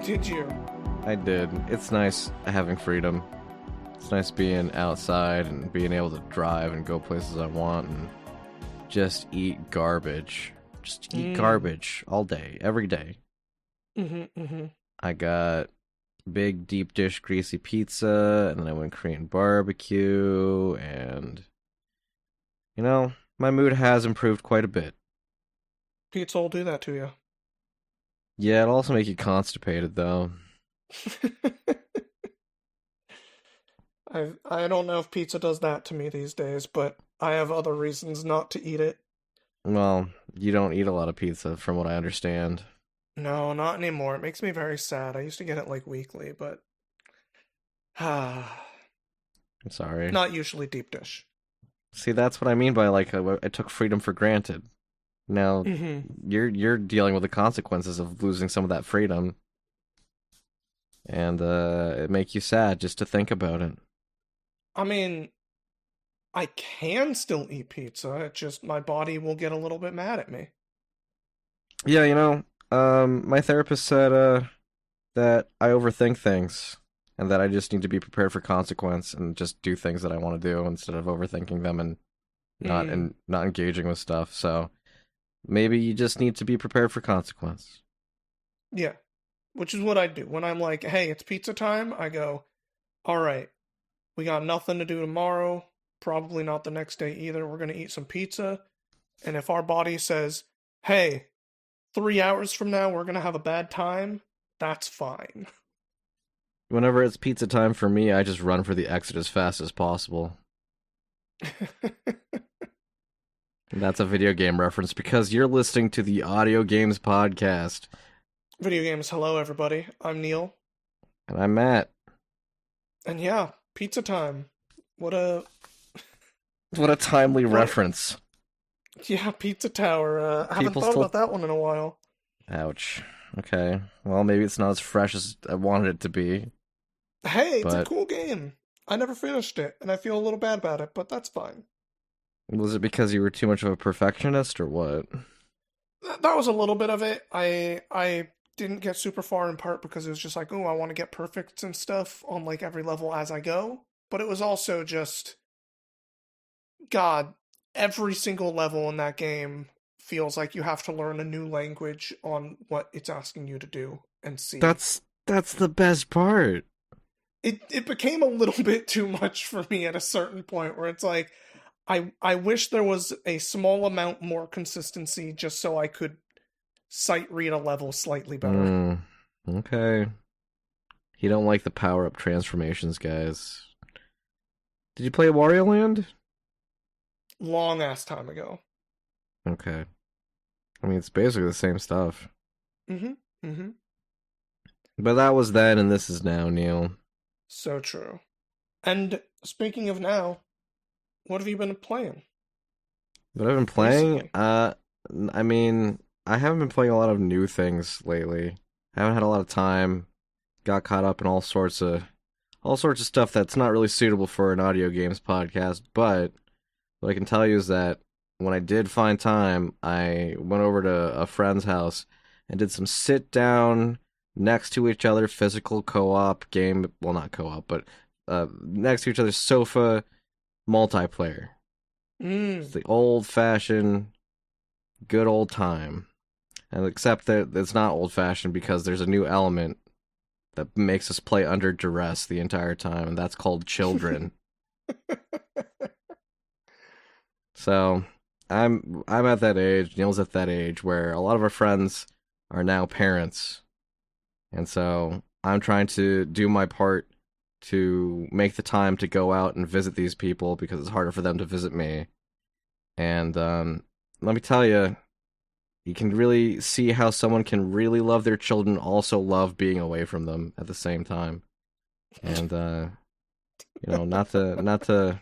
Did you? I did. It's nice having freedom. It's nice being outside and being able to drive and go places I want and just eat garbage. Just eat garbage all day, every day. I got big deep dish greasy pizza, and then I went Korean barbecue, and my mood has improved quite a bit. Pizza will do that to you. Yeah, it'll also make you constipated though. I don't know if pizza does that to me these days, but I have other reasons not to eat it. Well, you don't eat a lot of pizza from what I understand. No, not anymore. It makes me very sad. I used to get it like weekly, but I'm sorry. not usually deep dish. See, that's what I mean by I took freedom for granted. Now you're dealing with the consequences of losing some of that freedom, and it makes you sad just to think about it. I mean, I can still eat pizza. It just my body will get a little bit mad at me. Yeah, my therapist said that I overthink things, and that I just need to be prepared for consequence and just do things that I want to do instead of overthinking them and not engaging with stuff. So maybe you just need to be prepared for consequence. Yeah, which is what I do. When I'm like, hey, it's pizza time, I go, all right, we got nothing to do tomorrow, probably not the next day either. We're going to eat some pizza. And if our body says, hey, 3 hours from now, we're going to have a bad time, that's fine. Whenever it's pizza time for me, I just run for the exit as fast as possible. That's a video game reference because you're listening to the Audio Games Podcast. Video games, hello everybody. I'm Neil. And I'm Matt. And yeah, pizza time. What a timely reference. Yeah, Pizza Tower. I haven't thought about that one in a while. Ouch. Okay. Well, maybe it's not as fresh as I wanted it to be. Hey, it's a cool game. I never finished it, and I feel a little bad about it, but that's fine. Was it because you were too much of a perfectionist, or what? That was a little bit of it. I didn't get super far in part because it was just like, oh, I want to get perfect and stuff on like every level as I go. But it was also just, God, every single level in that game feels like you have to learn a new language on what it's asking you to do and see. That's the best part. It became a little bit too much for me at a certain point where it's like, I wish there was a small amount more consistency just so I could sight read a level slightly better. Okay. You don't like the power-up transformations, guys. Did you play Wario Land? Long ass time ago. Okay. I mean, it's basically the same stuff. But that was then and this is now, Neil. So true. And speaking of now, what have you been playing? What I've been playing? I mean, I haven't been playing a lot of new things lately. I haven't had a lot of time. Got caught up in all sorts of stuff that's not really suitable for an audio games podcast, but what I can tell you is that when I did find time, I went over to a friend's house and did some sit down next to each other physical co-op game. Well, not co-op, but next to each other's sofa multiplayer. It's the old-fashioned, good old time. And except that it's not old-fashioned because there's a new element that makes us play under duress the entire time, and that's called children. So, I'm at that age, Neil's at that age, where a lot of our friends are now parents. And so, I'm trying to do my part to make the time to go out and visit these people because it's harder for them to visit me. And let me tell you, you can really see how someone can really love their children, also love being away from them at the same time. And not to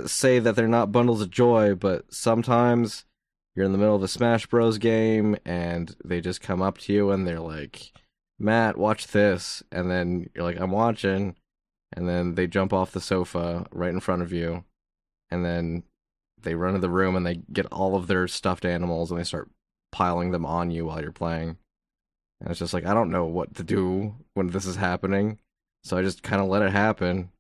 say that they're not bundles of joy, but sometimes you're in the middle of a Smash Bros. Game and they just come up to you and they're like, Matt, watch this. And then you're like, I'm watching. And then they jump off the sofa right in front of you. And then they run to the room and they get all of their stuffed animals and they start piling them on you while you're playing. And it's just like I don't know what to do when this is happening, so I just kind of let it happen.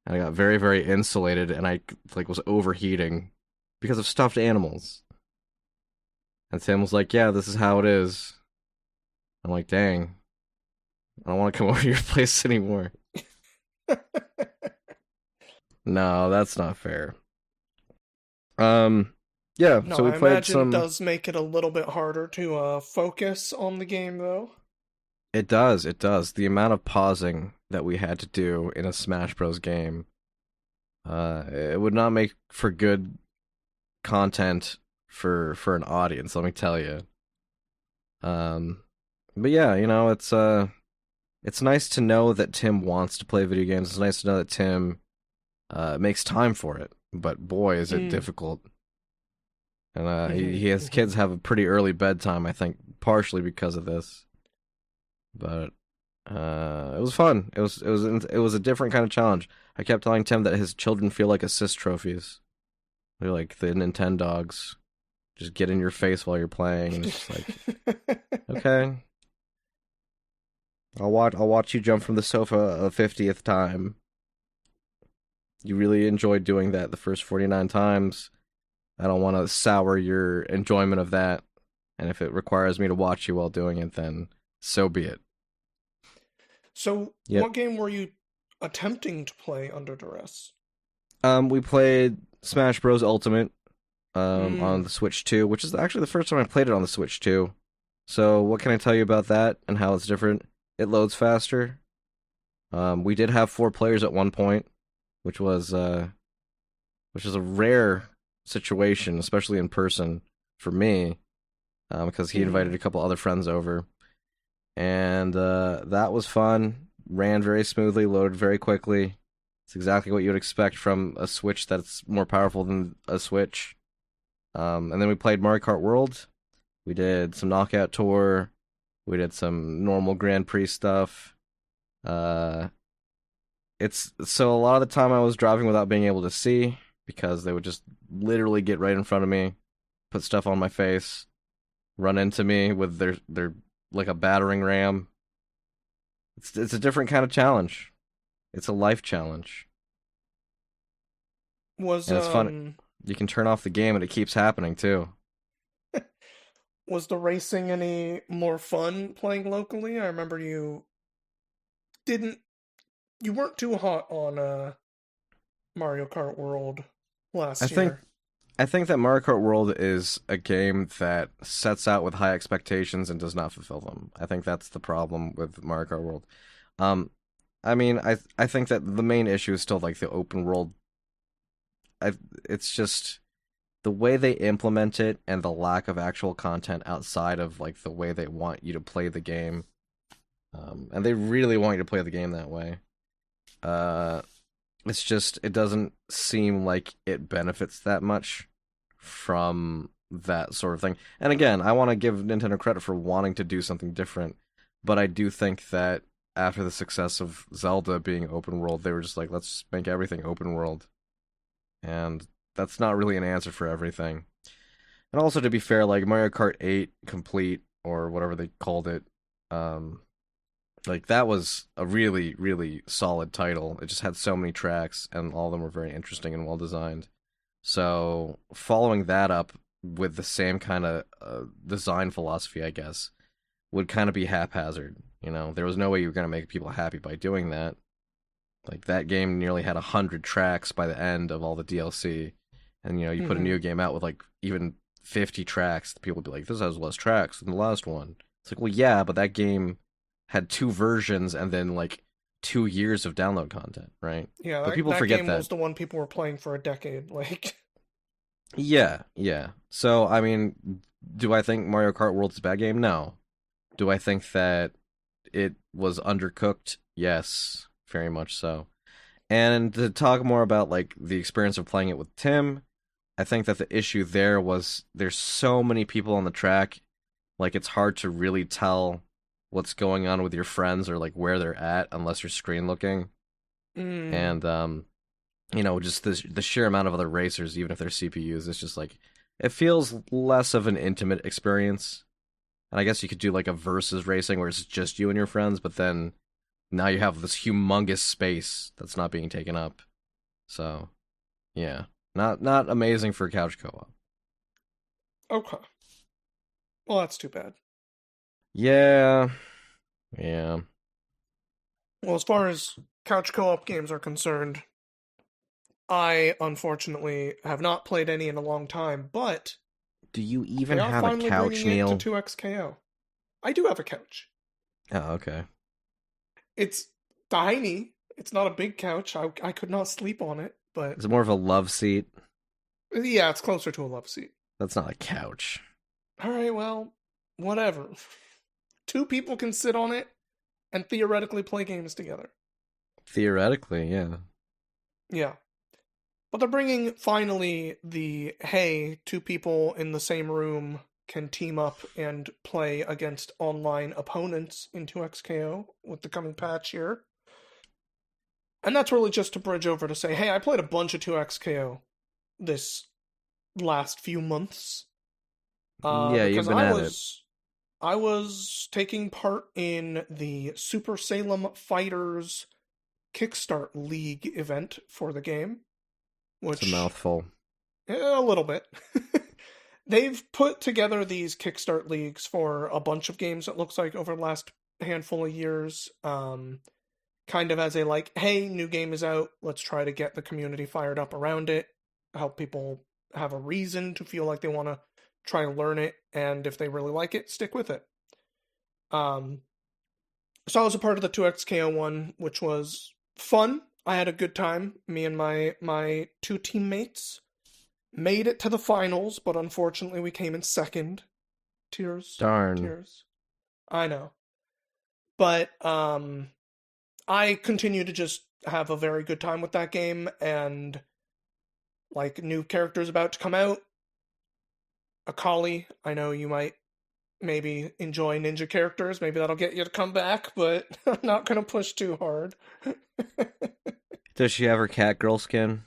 And I got very, very insulated, and I like was overheating because of stuffed animals. And Tim was like, "Yeah, this is how it is." I'm like, "Dang, I don't want to come over to your place anymore." No, that's not fair. Um, yeah. No, So we I played imagine it some. does make it a little bit harder to focus on the game, though. It does. It does. The amount of pausing that we had to do in a Smash Bros. Game, it would not make for good content for an audience. Let me tell you. Um, but yeah, it's nice to know that Tim wants to play video games. It's nice to know that Tim makes time for it. But boy, is it Mm. difficult. And Hmm. he has Hmm. kids have a pretty early bedtime. I think partially because of this. But it was fun. It was a different kind of challenge. I kept telling Tim that his children feel like assist trophies. They're like the Nintendo dogs. Just get in your face while you're playing, and it's just like, okay, I'll watch you jump from the sofa a 50th time. You really enjoyed doing that the first 49 times. I don't want to sour your enjoyment of that. And if it requires me to watch you while doing it, then so be it. So, Yep. what game were you attempting to play under duress? We played Smash Bros. Ultimate on Mm. the Switch 2, which is actually the first time I played it on the Switch 2. So what can I tell you about that and how it's different? It loads faster. We did have 4 players at one point, which was which is a rare situation, especially in person for me, because he invited Mm. a couple other friends over, and that was fun. Ran very smoothly, loaded very quickly. It's exactly what you would expect from a Switch that's more powerful than a Switch. And then we played Mario Kart World. We did some Knockout Tour. We did some normal Grand Prix stuff. Uh, it's so a lot of the time I was driving without being able to see because they would just literally get right in front of me, put stuff on my face, run into me with their like a battering ram. It's a different kind of challenge. It's a life challenge, Was and it's fun. You can turn off the game and it keeps happening too. was the racing any more fun playing locally? I remember didn't you weren't too hot on Mario Kart World I last think year. I think that Mario Kart World is a game that sets out with high expectations and does not fulfill them. I think that's the problem with Mario Kart World. Um, I mean, I think that the main issue is still like the open world. I it's just the way they implement it and the lack of actual content outside of like the way they want you to play the game. And they really want you to play the game that way. Uh, it's just it doesn't seem like it benefits that much from that sort of thing. And again, I want to give Nintendo credit for wanting to do something different, but I do think that after the success of Zelda being open world, they were just like, let's make everything open world. And that's not really an answer for everything. And also to be fair, like Mario Kart 8 Complete or whatever they called it, um like that was a really really solid title. It just had so many tracks and all of them were very interesting and well designed. So following that up with the same kind of design philosophy, I guess, would kind of be haphazard. There was no way you were going to make people happy by doing that. Like that game nearly had 100 tracks by the end of all the DLC, and you put a Hmm. new game out with like even 50 tracks, people would be like, "This has less tracks than the last one." It's like, well, yeah, but that game had 2 versions and then like 2 years of download content, right? Yeah, But that, people that forget game that. was the one people were playing for a decade. Like, Yeah, yeah. So, I mean, do I think Mario Kart World's a bad game? No. Do I think that it was undercooked? Yes, very much so. And to talk more about like the experience of playing it with Tim, I think that the issue there was there's so many people on the track, like it's hard to really tell what's going on with your friends or like where they're at unless you're screen looking. mm, And just the sheer amount of other racers, even if they're CPUs, it's just like it feels less of an intimate experience. And I guess you could do like a versus racing where it's just you and your friends, but then now you have this humongous space that's not being taken up. So yeah, not amazing for couch co-op. Okay. Well, that's too bad. Yeah, yeah. Well, as far as couch co-op games are concerned, I unfortunately have not played any in a long time, but Do you they even are have a finally couch, bringing it to Neil? 2XKO. I do have a couch. Oh, okay. It's tiny. It's not a big couch. I could not sleep on it, but Is it more of a love seat? yeah, it's closer to a love seat. That's not a couch. All right, well, whatever. Two people can sit on it and theoretically play games together. Theoretically, yeah. Yeah. But they're bringing finally the hey, two people in the same room can team up and play against online opponents in 2XKO with the coming patch here. And that's really just to bridge over to say, hey, I played a bunch of 2XKO this last few months. Yeah, you've Because been at it. I was taking part in the Super Salem Fighters Kickstart League event for the game, It's a which mouthful. a little bit. They've put together these Kickstart leagues for a bunch of games, it looks like, over the last handful of years. Kind of as a like, hey, new game is out, let's try to get the community fired up around it, help people have a reason to feel like they want to try to learn it, and if they really like it, stick with it. Um, so I was a part of the 2XKO one, which was fun. I had a good time. Me and my two teammates made it to the finals, but unfortunately we came in second. Tears, Darn. tears. I know. But I continue to just have a very good time with that game, and like new characters about to come out. Akali, I know you might maybe enjoy ninja characters. Maybe that'll get you to come back, but I'm not gonna push too hard. Does she have her cat girl skin?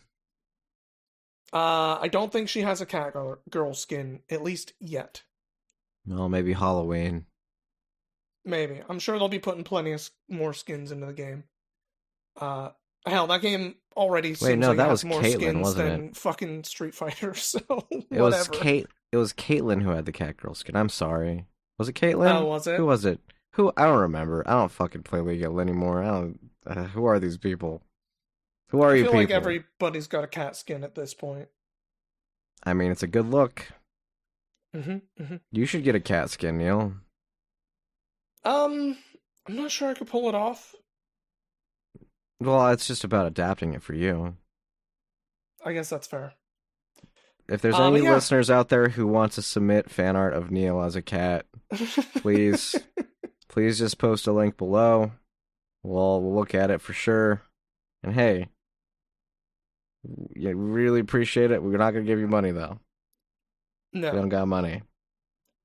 I don't think she has a cat girl skin, at least yet. Well, maybe Halloween. Maybe. I'm sure they'll be putting plenty of more skins into the game. Uh, hell, that game already Wait, seems no, like it that has was more Caitlyn, skins wasn't it? than fucking Street Fighter, so It was whatever. Kate. It was Caitlyn who had the cat girl skin. I'm sorry. Was it Caitlyn? Oh, was Who it? was it? Who? I don't remember. I don't fucking play League anymore. I don't. Who are these people? Who are I you feel like people? everybody's got a cat skin at this point. I mean, it's a good look. Mm-hmm. You should get a cat skin, Neil. Um, I'm not sure I could pull it off. Well, it's just about adapting it for you. I guess that's fair. If there's any But yeah. listeners out there who want to submit fan art of Neil as a cat, please, please just post a link below. We'll look at it for sure. And hey, yeah, we really appreciate it. We're not gonna give you money though. We No. don't got money.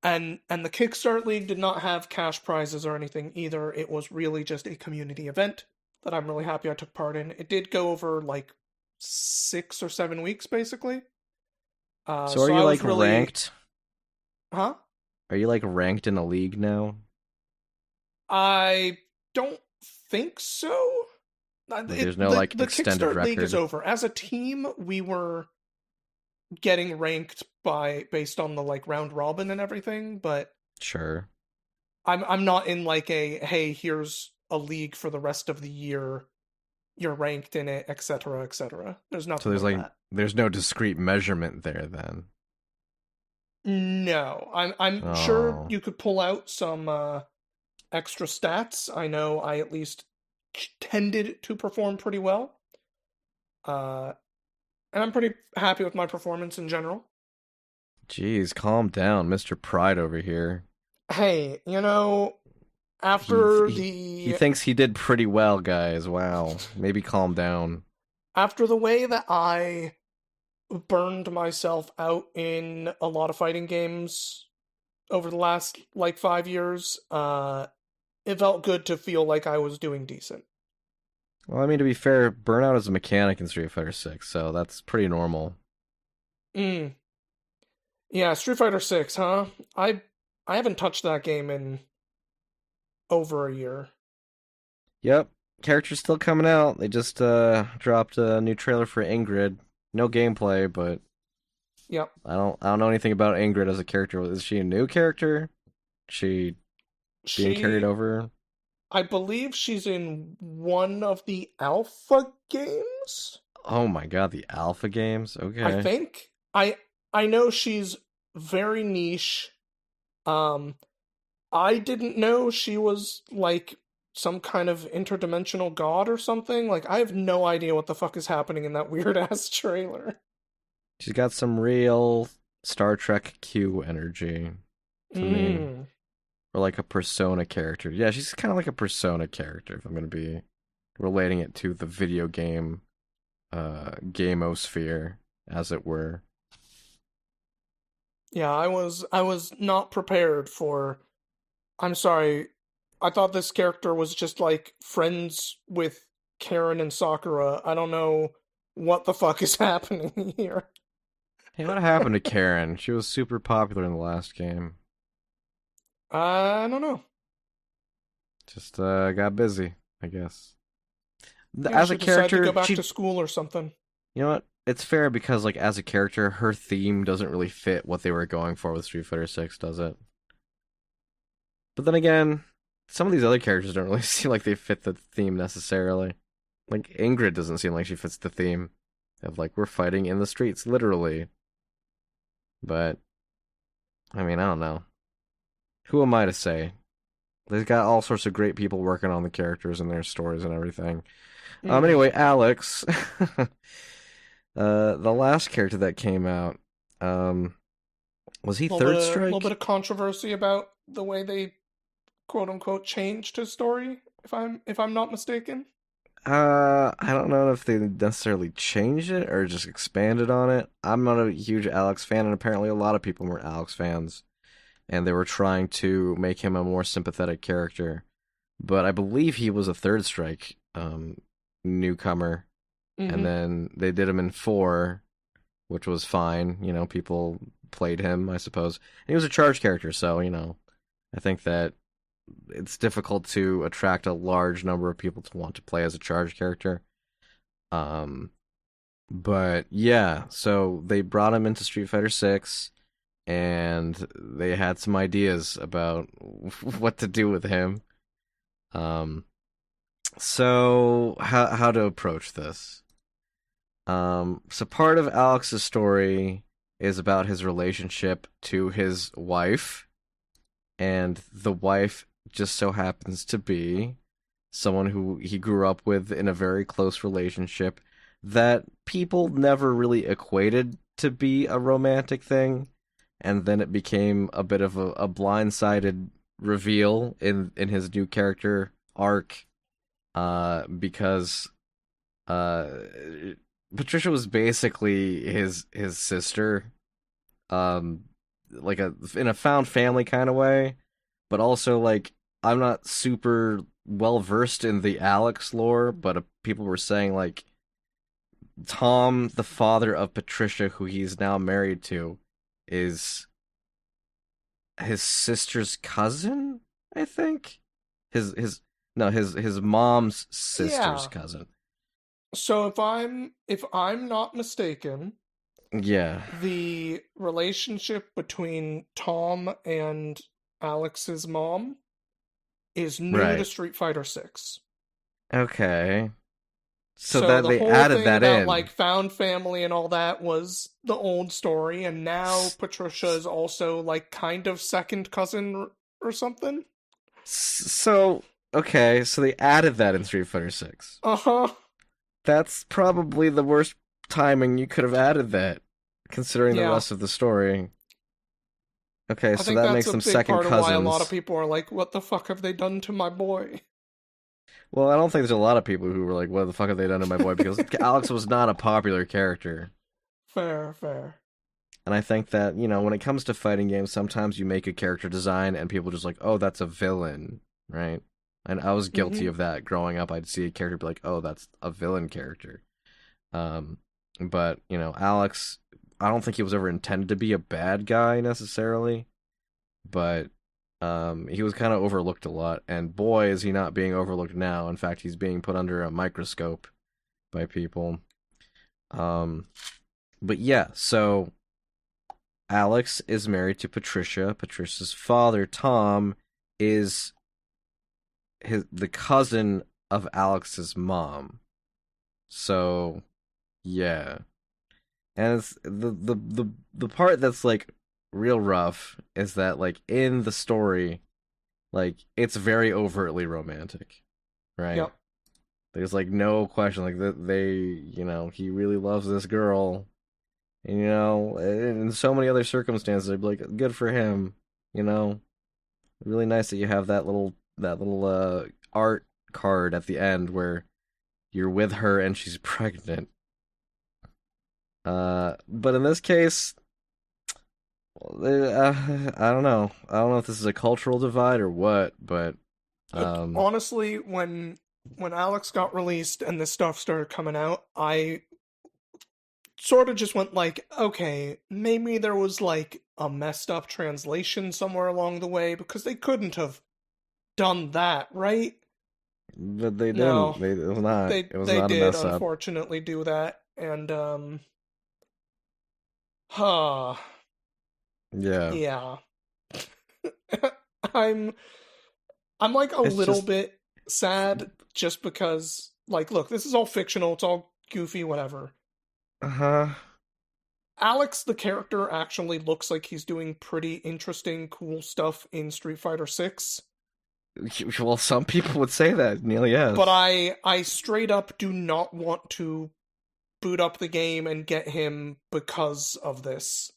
And the Kickstart League did not have cash prizes or anything either. It was really just a community event that I'm really happy I took part in. It did go over like 6 or 7 weeks, basically. So are So you I like was really, ranked? huh? Are you like ranked in a league now? I don't think so. Like there's no like The extended Kickstart League is record. over. As a team, we were getting ranked by based on the like round robin and everything, but Sure. I'm not in like a hey, here's a league for the rest of the year. You're ranked in it, etc., etc. There's So nothing there's like like that. there's no discrete measurement there then. No, I'm sure Oh. you could pull out some extra stats. I know I at least tended to perform pretty well. Uh, and I'm pretty happy with my performance in general. Jeez, calm down, Mr. Pride over here. Hey, He after he the thinks he did pretty well, guys. Wow. Maybe calm down. after the way that I burned myself out in a lot of fighting games over the last like 5 years, it felt good to feel like I was doing decent. Well, I mean to be fair, Burnout is a mechanic in Street Fighter 6, so that's pretty normal. Mm. Yeah, Street Fighter 6, huh? I I haven't touched that game in over a year. Yep, character's still coming out. They just dropped a new trailer for Ingrid. No gameplay, but Yep. I don't know anything about Ingrid as a character. Is she a new character? She being carried She over? I believe she's in one of the alpha games. Oh my god, the alpha games. I Okay. think. I know she's very niche. Um I didn't know she was like some kind of interdimensional god or something. Like I have no idea what the fuck is happening in that weird ass trailer. She's got some real Star Trek Q energy to me. Mm. Or like a Persona character. Yeah, she's kind of like a Persona character, if I'm going to be relating it to the video game gamosphere, as it were. Yeah, I was not prepared for. I'm sorry. I thought this character was just like friends with Karen and Sakura. I don't know what the fuck is happening here. Hey, what happened to Karen? She was super popular in the last game. I don't know. Just got busy, I guess. Yeah, As a she decided to go character, back she to school or something. you know what? It's fair because like as a character, her theme doesn't really fit what they were going for with Street Fighter 6, does it? But then again, some of these other characters don't really seem like they fit the theme necessarily. Like Ingrid doesn't seem like she fits the theme of like we're fighting in the streets, literally. But I mean, I don't know. Who am I to say? They've got all sorts of great people working on the characters and their stories and everything. Mm-hmm. Anyway, Alex, the last character that came out, um, was he Third A little bit Strike? of controversy about the way they quote unquote changed his story, if I'm not mistaken. I don't know if they necessarily changed it or just expanded on it. I'm not a huge Alex fan, and apparently a lot of people were Alex fans, and they were trying to make him a more sympathetic character. But I believe he was a Third Strike newcomer, and Mm-hmm. then they did him in 4, which was fine. You know, people played him, I suppose. And he was a charge character, so, I think that it's difficult to attract a large number of people to want to play as a charge character. Um, but yeah, so they brought him into Street Fighter 6 and they had some ideas about what to do with him. Um, so how to approach this? So part of Alex's story is about his relationship to his wife, and the wife just so happens to be someone who he grew up with in a very close relationship that people never really equated to be a romantic thing, and then it became a bit of a blindsided reveal in his new character arc, because uh Patricia was basically his sister, um like a in a found family kind of way, but also like I'm not super well versed in the Alex lore, but people were saying like Tom, the father of Patricia, who he's now married to, is his sister's cousin, I think. His no, his mom's sister's Yeah. cousin. So if I'm not mistaken, Yeah, the relationship between Tom and Alex's mom is new to right. Street Fighter 6. Okay. So So that the they whole added thing that about in. like found family and all that was the old story, and now S- Patricia is also like kind of second cousin or something. So okay, so they added that in Street Fighter 6. Uh-huh. That's probably the worst timing you could have added that, considering the Yeah. rest of the story. Okay, I so think that that's makes a them big second part of why a lot of cousins. people are like, what the fuck have they done to my boy? Well, I don't think there's a lot of people who were like, "What the fuck have they done to my boy?" Because Alex was not a popular character, Fair, fair. and I think that when it comes to fighting games, sometimes you make a character design and people just like, "Oh, that's a villain," right? And I was guilty Mm-hmm. of that growing up. I'd see a character be like, "Oh, that's a villain character." Um, but Alex, I don't think he was ever intended to be a bad guy necessarily, but He was kind of overlooked a lot, and boy, is he not being overlooked now. In fact, he's being put under a microscope by people. Um, but yeah, so Alex is married to Patricia. Patricia's father, Tom, is the cousin of Alex's mom. So yeah, and it's the part that's like real rough is that like in the story, like it's very overtly romantic, right? Yep. There's like no question like that he really loves this girl, and in so many other circumstances, I'd be like, good for him, you know. Really nice that you have that little art card at the end where you're with her and she's pregnant. But in this case, I don't know. I don't know if this is a cultural divide or what, but um, Honestly, when Alex got released and this stuff started coming out, I sort of just went like, okay, maybe there was like a messed up translation somewhere along the way because they couldn't have done that, right? but they didn't. No, It was not. they It was they not a did mess up. unfortunately do that, and huh, Yeah, yeah. I'm I'm like a it's little just, bit sad just because like look, this is all fictional, it's all goofy, whatever. uh-huh. Alex, the character, actually looks like he's doing pretty interesting, cool stuff in Street Fighter 6. Well, some people would say that, Neil. But Yes, I straight up do not want to boot up the game and get him because of this.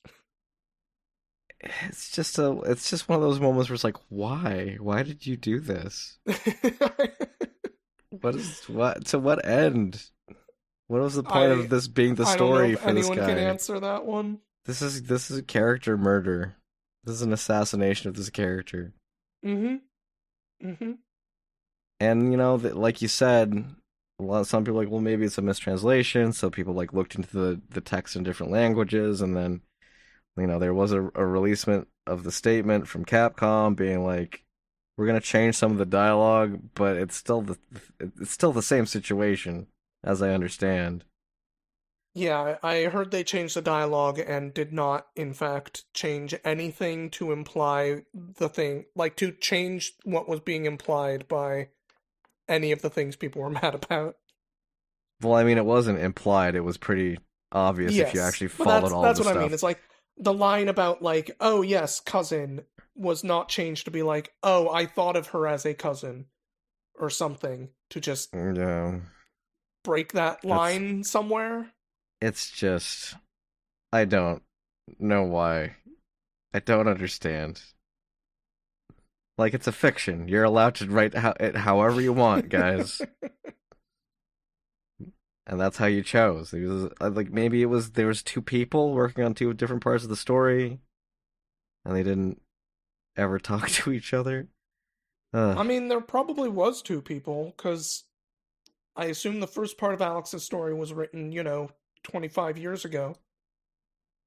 it's just one of those moments where it's like, why? Why did you do this? What to what end? What was the point I of this being the I don't know story if for this anyone can guy? answer that one. This is a character murder. This is an assassination of this character. Mm-hmm. Mm-hmm. And like you said, some people are like, well, maybe it's a mistranslation. So people like looked into the text in different languages, and then there was a releasement of the statement from Capcom being like, we're gonna change some of the dialogue, but it's still the same situation, as I understand. Yeah, I heard they changed the dialogue and did not, in fact, change anything to imply the thing, like to change what was being implied by any of the things people were mad about. Well, I mean, it wasn't implied; it was pretty obvious if you Yes, actually but followed that's all of that's the what I mean. stuff. It's like the line about like, oh yes, cousin was not changed to be like, oh, I thought of her as a cousin or something to just Yeah, break that that's line somewhere. it's just I don't know why. I don't understand. Like it's a fiction. You're allowed to write it however you want, guys, and that's how you chose. It was like maybe it was there was two people working on two different parts of the story, and they didn't ever talk to each other. Ugh. I mean, there probably was two people because I assume the first part of Alex's story was written, 25 years ago.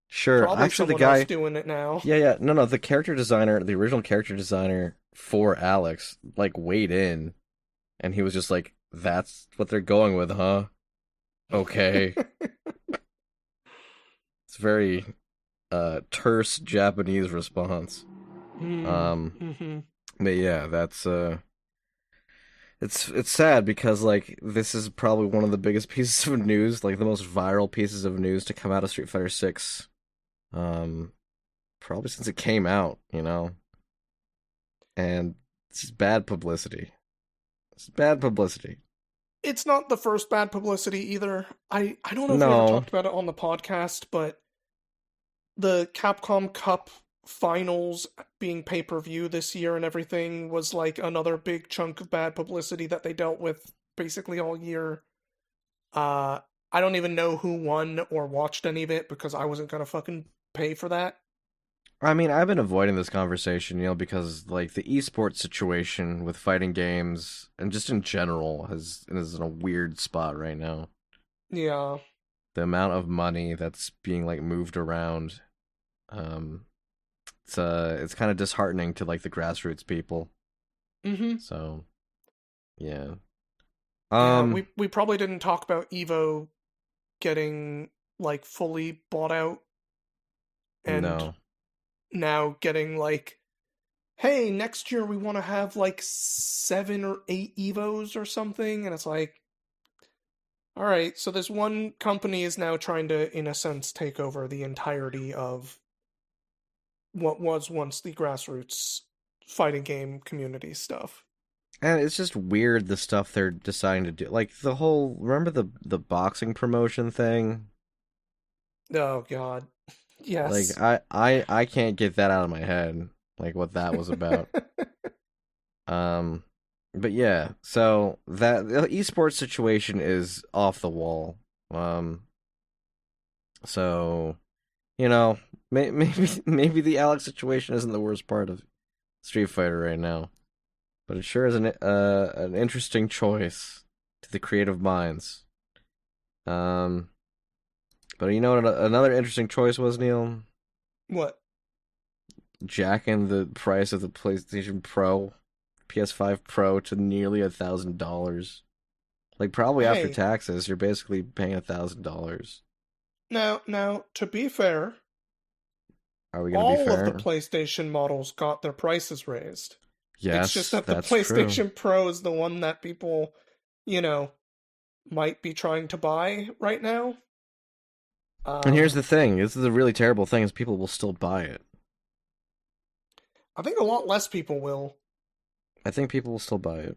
Sure, Probably actually, the someone else guy. doing it now. Yeah, yeah, no, no. The character designer, the original character designer for Alex, like weighed in, and he was just like, "That's what they're going with, huh? Okay." It's very terse Japanese response. Hmm. Um, Mm-hmm. but yeah, that's it's sad because like this is probably one of the biggest pieces of news, like the most viral pieces of news to come out of Street Fighter 6. Um, probably since it came out, and it's just bad publicity. It's bad publicity. It's not the first bad publicity either. I don't know if we ever No, talked about it on the podcast, but the Capcom Cup finals being pay-per-view this year and everything was like another big chunk of bad publicity that they dealt with basically all year. Uh I don't even know who won or watched any of it because I wasn't gonna fucking pay for that. I mean I've been avoiding this conversation, because like the esports situation with fighting games and just in general is in a weird spot right now. Yeah. The amount of money that's being like moved around, um, it's kind of disheartening to like the grassroots people. Mm-hmm. So yeah. Yeah, Um, we probably didn't talk about Evo getting like fully bought out and no. now getting like, hey, next year we want to have like 7 or 8 Evos or something, and it's like, all right, so this one company is now trying to, in a sense, take over the entirety of what was once the grassroots fighting game community stuff. And it's just weird the stuff they're deciding to do. Like the whole remember the boxing promotion thing? Oh God, Like yes. I can't get that out of my head, like what that was about. Um, but yeah, so that the esports situation is off the wall. Um, so maybe the Alex situation isn't the worst part of Street Fighter right now, but it sure is an interesting choice to the creative minds. Um, but you know what another interesting choice was, Neil? What? Jacking the price of the PlayStation Pro, PS5 Pro to nearly $1,000. Like probably after Hey, taxes, you're basically paying $1,000. now, to be fair, Are we gonna be all of the fair? PlayStation models got their prices raised. It's just Yes, that the that's true. PlayStation Pro is the one that people, you know, might be trying to buy right now. And here's Um, the thing: this is a really terrible thing: is people will still buy it. I think a lot less people will, I think people will still buy it.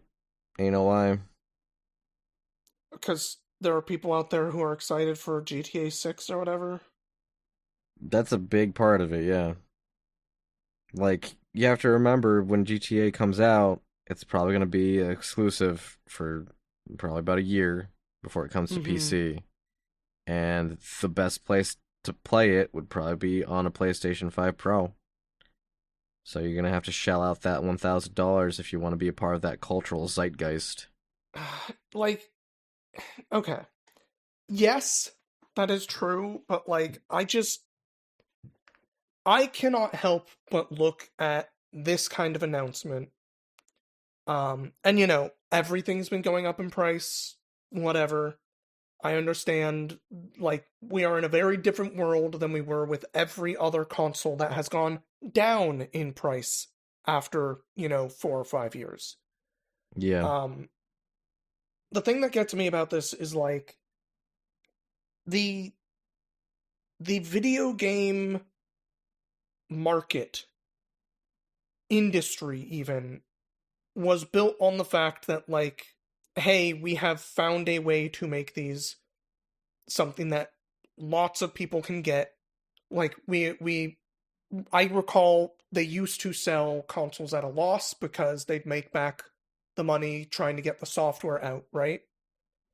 And you know why? because there are people out there who are excited for GTA 6 or whatever. That's a big part of it. Yeah, like you have to remember when GTA comes out, it's probably gonna be exclusive for probably about a year before it comes to Mm-hmm. PC. And the best place to play it would probably be on a PlayStation 5 Pro. So you're gonna have to shell out that $1,000 if you want to be a part of that cultural zeitgeist. Like, okay. Yes, that is true, but like, I cannot help but look at this kind of announcement. And everything's been going up in price, whatever. I understand, like, we are in a very different world than we were with every other console that has gone down in price after, 4 or 5 years. Yeah, Um, the thing that gets me about this is like the the video game market industry even was built on the fact that like, hey, we have found a way to make these something that lots of people can get. Like we I recall they used to sell consoles at a loss because they'd make back the money trying to get the software out, right?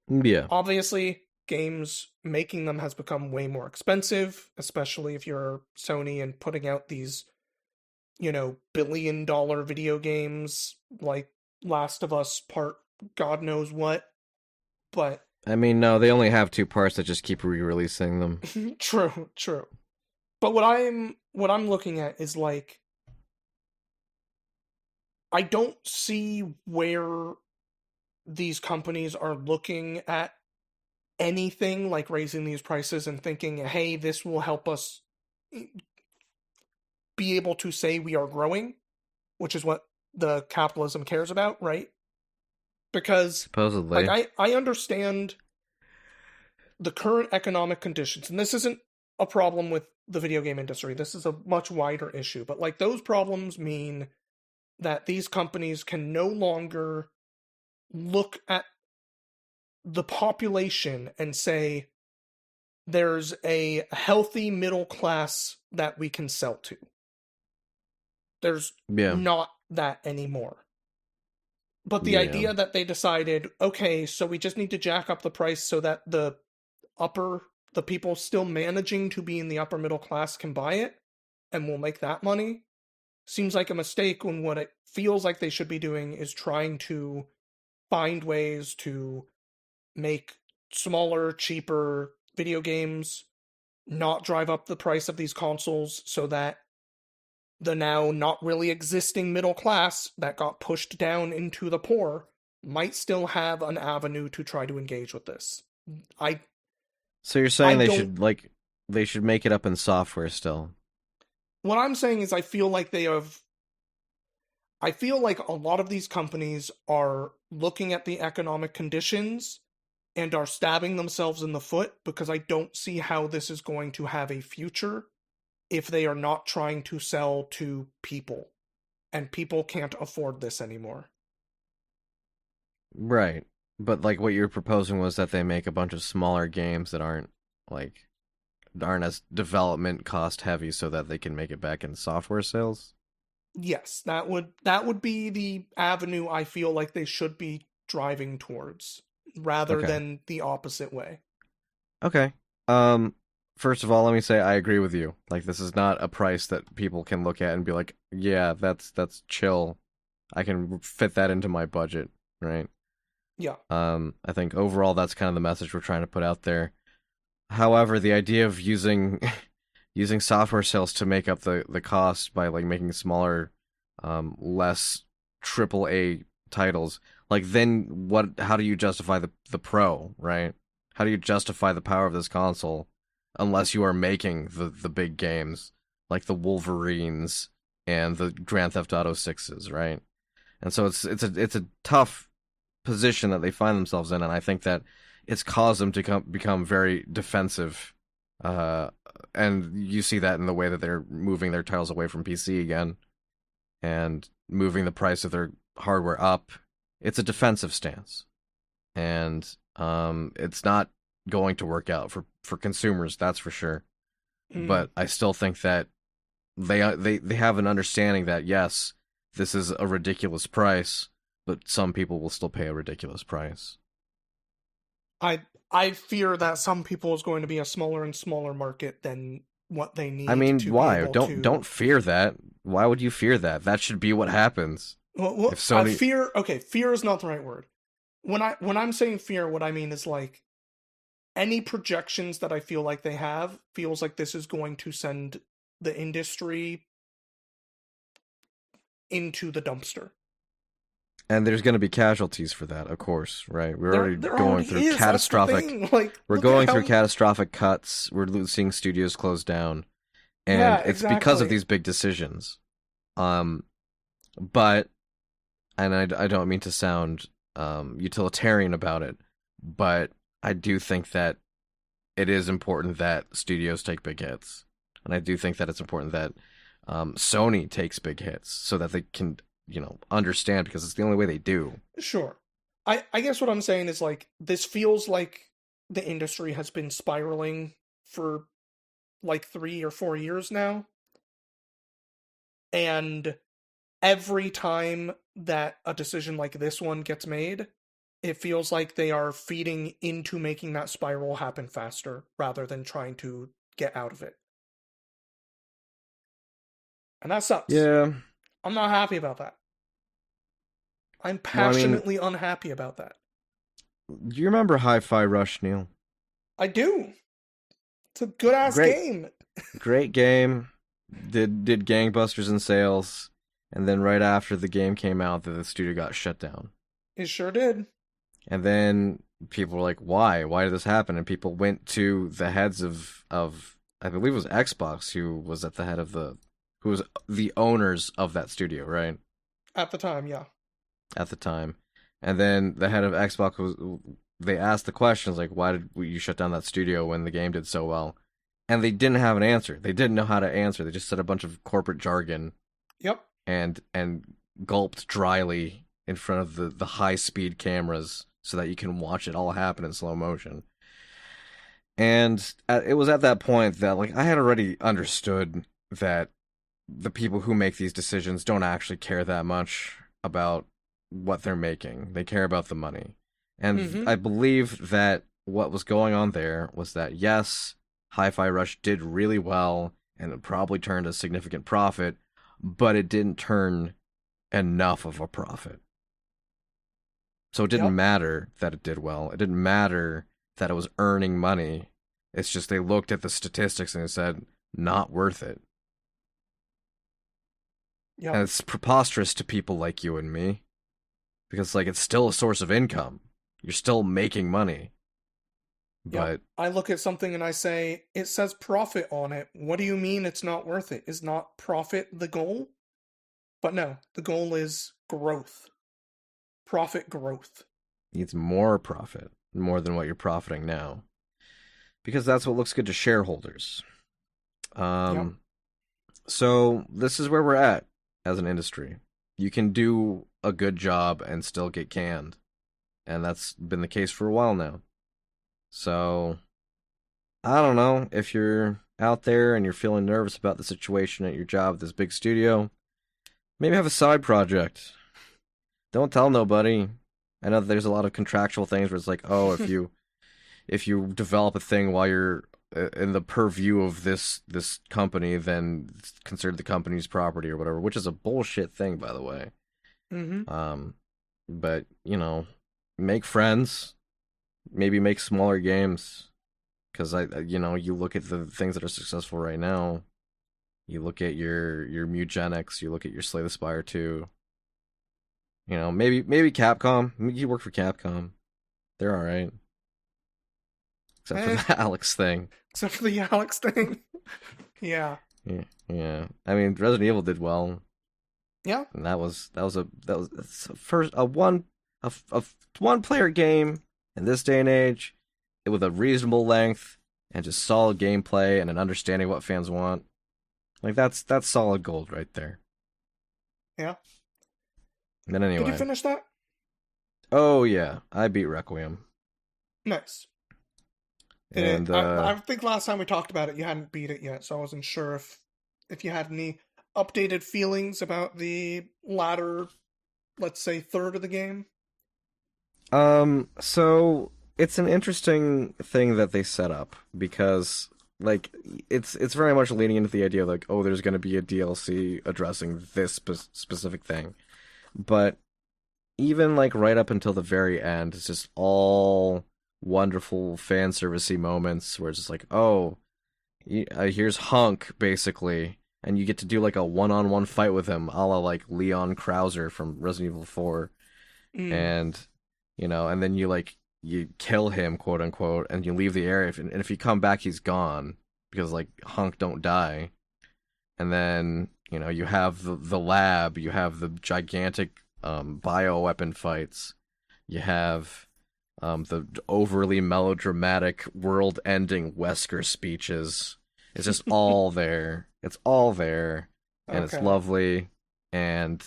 yeah. Obviously, games making them has become way more expensive, especially if you're Sony and putting out these, billion-dollar video games like Last of Us Part God knows what. But I mean, no, they only have two parts that just keep re-releasing them. true, true. But what I'm looking at is like I don't see where these companies are looking at anything like raising these prices and thinking, hey, this will help us be able to say we are growing, which is what the capitalism cares about, right? Because like Supposedly. I understand the current economic conditions, and this isn't a problem with the video game industry. This is a much wider issue, but like those problems mean that these companies can no longer look at the population and say there's a healthy middle class that we can sell to. There's Yeah, not that anymore. But the yeah. idea that they decided, okay, so we just need to jack up the price so that the people still managing to be in the upper middle class can buy it and we'll make that money seems like a mistake when what it feels like they should be doing is trying to find ways to make smaller, cheaper video games, not drive up the price of these consoles so that the now not really existing middle class that got pushed down into the poor might still have an avenue to try to engage with this. I So you're I saying don't they should make it up in software still. what I'm saying is I feel like a lot of these companies are looking at the economic conditions and are stabbing themselves in the foot because I don't see how this is going to have a future if they are not trying to sell to people. And people can't afford this anymore. Right. But like what you're proposing was that they make a bunch of smaller games that like aren't as development cost heavy so that they can make it back in software sales. Yes, that would be the avenue I feel like they should be driving towards rather Okay. than the opposite way. Okay. Um First of all, let me say I agree with you. Like this is not a price that people can look at and be like, "Yeah, that's chill. I can fit that into my budget." Right? Yeah. I think overall that's kind of the message we're trying to put out there. However, the idea of using using software sales to make up the cost by like making smaller, less triple A titles, like then what? How do you justify the pro, right? How do you justify the power of this console unless you are making the big games like the Wolverines and the Grand Theft Auto sixes, right? And so it's a tough position that they find themselves in, and I think that it's caused them to become very defensive. Uh, and you see that in the way that they're moving their titles away from PC again and moving the price of their hardware up. It's a defensive stance, and it's not going to work out for consumers. That's for sure. Mm. But I still think that they have an understanding that yes, this is a ridiculous price, but some people will still pay a ridiculous price. I I fear that some people is going to be a smaller and smaller market than what they I need mean, to be why? able Don't to. fear that. Why would you fear that? That should be what happens. If I Sony, fear. Okay, fear is not the right word. When I'm saying fear, what I mean is like any projections that I feel like they have feels like this is going to send the industry into the dumpster. and there's going to be casualties for that, of course, right? We're There already there going already through is. That's the catastrophic. thing. Like We're look at going through how. catastrophic cuts. We're losing studios closed down, Yeah, and it's because of exactly. these big decisions. Um, but I don't mean to sound utilitarian about it, but I do think that it is important that studios take big hits, and I do think that it's important that Sony takes big hits so that they can understand because it's the only way they do. Sure. I guess what I'm saying is like this feels like the industry has been spiraling for like 3 or 4 years now, and every time that a decision like this one gets made, it feels like they are feeding into making that spiral happen faster rather than trying to get out of it. And that sucks. Yeah, I'm not happy about that. I'm well, I mean, passionately unhappy about that. do you remember Hi-Fi Rush, Neil? I do. It's a good ass Great, game. great game. Did gangbusters in sales, and then right after the game came out, the studio got shut down. It sure did. And then people were like, "Why? Why did this happen?" And people went to the heads of I believe it was Xbox who was at the head of who was the owners of that studio, right? At the time, yeah. At the time. And then the head of Xbox was they asked the questions like, "Why did you shut down that studio when the game did so well?" And they didn't have an answer. They didn't know how to answer. They just said a bunch of corporate jargon Yep. and gulped dryly in front of the high speed cameras so that you can watch it all happen in slow motion. And it was at that point that like I had already understood that the people who make these decisions don't actually care that much about what they're making. They care about the money. And Mm-hmm. I believe that what was going on there was that yes, Hi-Fi Rush did really well and it probably turned a significant profit, but it didn't turn enough of a profit. So it didn't Yep. matter that it did well. It didn't matter that it was earning money. It's just they looked at the statistics and they said, not worth it. And Yep. it's preposterous to people like you and me because like it's still a source of income. You're still making money. Yep. But I look at something and I say, it says profit on it. What do you mean it's not worth it? Is not profit the goal? But no, the goal is growth. Profit growth. needs more profit, more than what you're profiting now. Because that's what looks good to shareholders. Yep. Um so this is where we're at as an industry. You can do a good job and still get canned. And that's been the case for a while now. So I don't know if you're out there and you're feeling nervous about the situation at your job at this big studio, maybe have a side project. Don't tell nobody. I know that there's a lot of contractual things where it's like, oh, if you develop a thing while you're in the purview of this company, then it's considered the company's property or whatever, which is a bullshit thing, by the way. Mm-hmm. Um, but make friends, maybe make smaller games, because you look at the things that are successful right now. You look at your Mugenics, you look at your Slay the Spire 2. Maybe Capcom. You work for Capcom. They're all right, except for Eh, the Alex thing. except for the Alex thing. Yeah. Yeah, yeah. I mean, Resident Evil did well, Yeah. and that was first a one player game in this day and age, with a reasonable length and just solid gameplay and an understanding of what fans want. Like that's solid gold right there. Yeah. And then Did you anyway, finish that? oh yeah, I beat Requiem, Nice. Did it? and I think last time we talked about it, you hadn't beat it yet, so I wasn't sure if you had any updated feelings about the latter, let's say, third of the game. so it's an interesting thing that they set up because like it's very much leaning into the idea of like, oh, there's going to be a DLC addressing this specific thing, but even like right up until the very end, it's just all wonderful fan servicey moments where it's just like, oh, here's Hunk basically, and you get to do like a one-on-one fight with him, a la like Leon Krauser from Resident Evil 4, Mm. and and then you kill him, quote unquote, and you leave the area, and if you come back, he's gone because like Hunk don't die, and then you have the lab, you have the gigantic bioweapon fights, you have the overly melodramatic world-ending Wesker speeches. It's just all there. It's all there, and it's Okay. lovely. And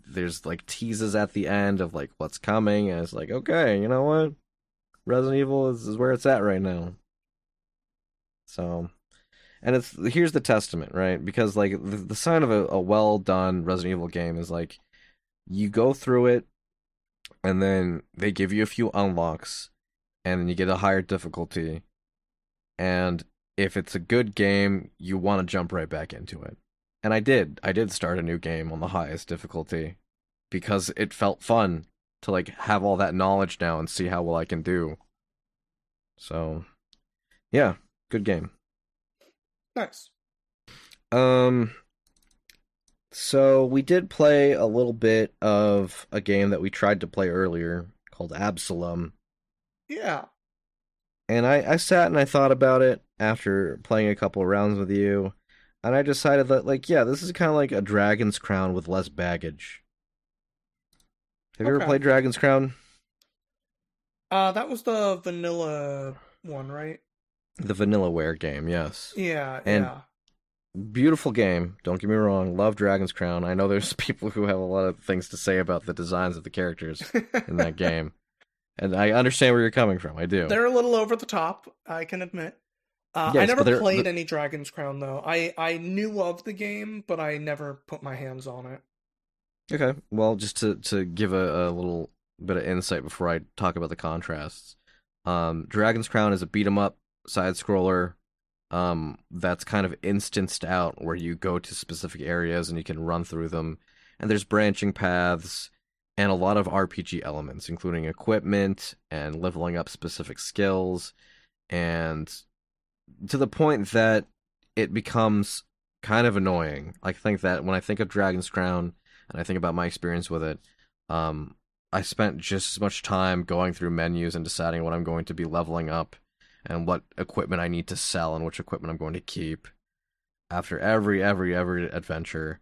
there's like teases at the end of like what's coming, and it's like, okay, you know what? Resident Evil is where it's at right now. So, and here's the testament, right? Because like the sign of a well done Resident Evil game is like you go through it, and then they give you a few unlocks, and then you get a higher difficulty. And if it's a good game, you want to jump right back into it. And I did. I did start a new game on the highest difficulty because it felt fun to like have all that knowledge now and see how well I can do. So, yeah, good game. Nice. Um so we did play a little bit of a game that we tried to play earlier called Absolum. Yeah. And I sat and I thought about it after playing a couple of rounds with you, and I decided that, like, yeah, this is kind of like a Dragon's Crown with less baggage. Have you ever Okay. played Dragon's Crown? That was the vanilla one, right? The Vanillaware game, yes. Yeah, And yeah. beautiful game, don't get me wrong, love Dragon's Crown. I know there's people who have a lot of things to say about the designs of the characters in that game, and I understand where you're coming from, I do. They're a little over the top, I can admit. I Yes, never but played any Dragon's Crown though. I knew of the game, but I never put my hands on it. okay. Well, just to give a little bit of insight before I talk about the contrasts. Dragon's Crown is a beat 'em up side scroller. That's kind of instanced out where you go to specific areas and you can run through them, and there's branching paths and a lot of RPG elements, including equipment and leveling up specific skills, and to the point that it becomes kind of annoying. I think that when I think of Dragon's Crown and I think about my experience with it, um, I spent just as much time going through menus and deciding what I'm going to be leveling up and what equipment I need to sell and which equipment I'm going to keep after every adventure,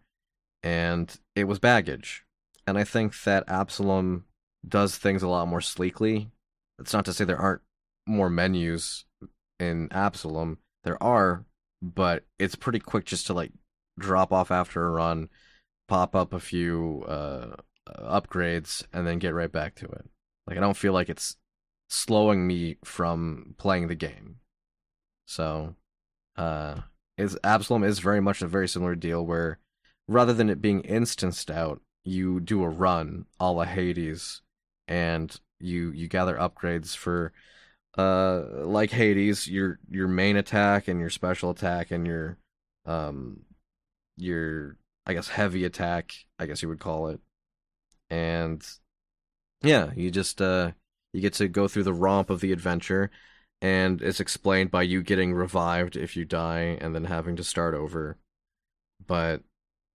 and it was baggage. And I think that Absolum does things a lot more sleekly. It's not to say there aren't more menus in Absolum. There are, but it's pretty quick just to like drop off after a run, pop up a few upgrades, and then get right back to it. Like I don't feel like it's slowing me from playing the game. So, uh, is Absolum is very much a very similar deal where rather than it being instanced out, you do a run a la Hades, and you gather upgrades for like Hades, your main attack and your special attack and um your I guess heavy attack, I guess you would call it. And yeah, you just you get to go through the romp of the adventure, and it's explained by you getting revived if you die and then having to start over. But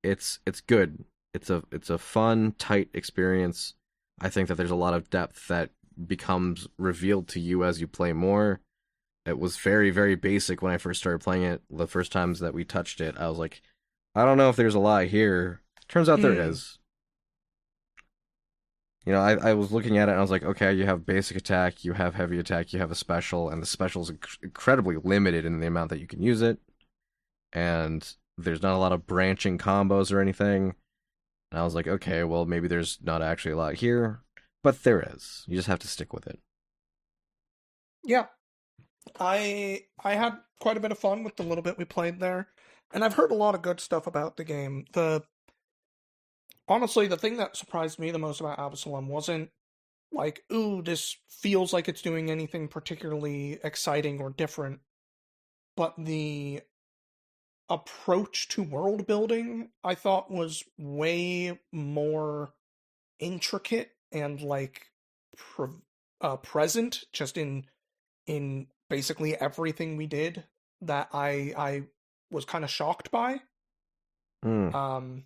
it's good. It's a fun, tight experience. I think that there's a lot of depth that becomes revealed to you as you play more. It was very basic when I first started playing it. The first times that we touched it, I was like, I don't know if there's a lot here. Turns out there Hmm. is. I was looking at it and I was like, okay, you have basic attack, you have heavy attack, you have a special, and the special is incredibly limited in the amount that you can use it. And there's not a lot of branching combos or anything. And I was like, okay, well, maybe there's not actually a lot here, but there is. You just have to stick with it. Yeah, I had quite a bit of fun with the little bit we played there, and I've heard a lot of good stuff about the game. The Honestly, the thing that surprised me the most about Absalom wasn't like, ooh, this feels like it's doing anything particularly exciting or different, but the approach to world building I thought was way more intricate and like pre- present just in basically everything we did that I was kind of shocked by. Hmm. Um,